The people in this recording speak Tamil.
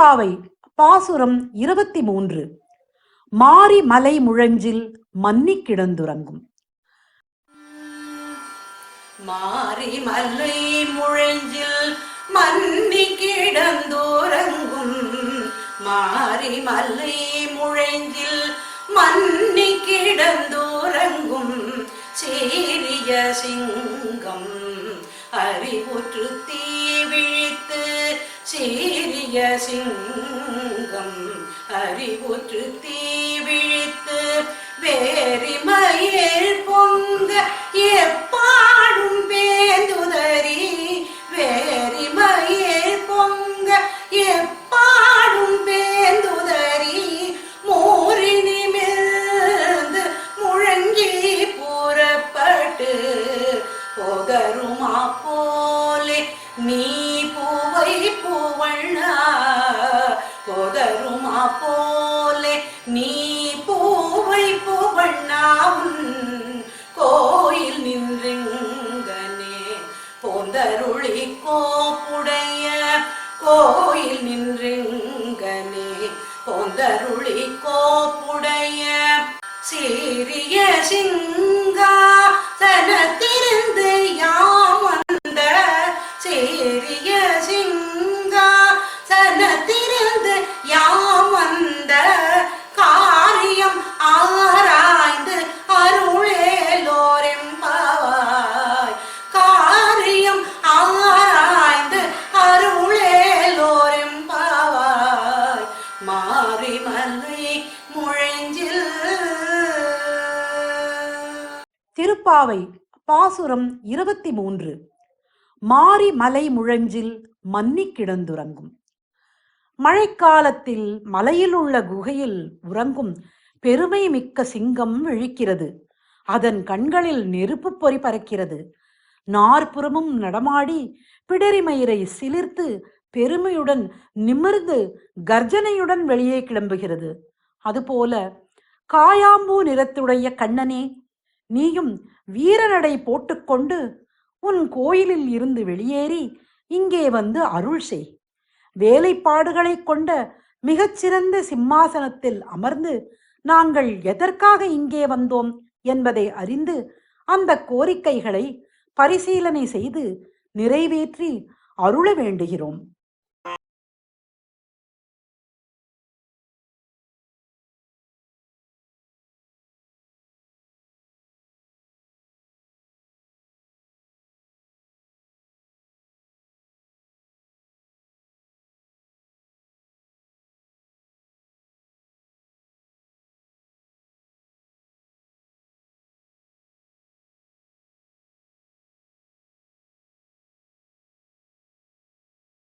திருப்பாவை பாசுரம் 23. மாரி மலை முழஞ்சில் மன்னி கிடந்துறங்கும். மாரி மலை முழஞ்சில் மன்னி கிடந்துறங்கும். மாரி மலை முழஞ்சில் மன்னி கிடந்துறங்கும். சீரிய சிங்கம் அறிவுற்று தீ விழித்து. சீரிய சிங்கம் அறிவுற்று தீ விழித்து. வேரிமயில் பொங்க எப்பாடும் பேந்துதறி. வேரிமயில் பொங்க எப்பாடும் பேந்துதறி. மூறி நிமிர்ந்து முழங்கி புறப்பட்டு. போதருமா போலே நீ பூவை பூவண்ணா. போதருமா போலே நீ பூவை பூவண்ணாவும். கோயில் நின்றுங்கனே போந்தருளி கோப்புடைய. கோயில் நின்றுங்கனே போந்தருளி கோப்புடைய. சீரிய சிங்காசனத்திலிருந்து யாம் வந்த. சீரிய சிங்காசனத்திலிருந்து யாம் வந்த. காரியம் ஆராய்ந்து அருளேலோரெம்பாவாய். காரியம் ஆராய்ந்து அருளேலோரெம்பாவாய். மாரி மலை முழஞ்சில். திருப்பாவை பாசுரம் 23. மாரி மலை முழஞ்சில் மன்னி கிடந்துறங்கும். மழைக்காலத்தில் மலையில் உள்ள குகையில் உறங்கும் பெருமை மிக்க சிங்கம் விழிக்கிறது. அதன் கண்களில் நெருப்பு பொறி பறக்கிறது. நாற்புறமும் நடமாடி பிடரிமயிரை சிலிர்த்து பெருமையுடன் நிமிர்ந்து கர்ஜனையுடன் வெளியே கிளம்புகிறது. அதுபோல காயாம்பூ நிறத்துடைய கண்ணனே, நீயும் வீரநடை போட்டுக்கொண்டு உன் கோயிலில் இருந்து வெளியேறி இங்கே வந்து அருள் செய். வேலைப்பாடுகளை கொண்ட மிகச்சிறந்த சிம்மாசனத்தில் அமர்ந்து நாங்கள் எதற்காக இங்கே வந்தோம் என்பதை அறிந்து அந்த கோரிக்கைகளை பரிசீலனை செய்து நிறைவேற்றி அருள வேண்டுகிறோம்.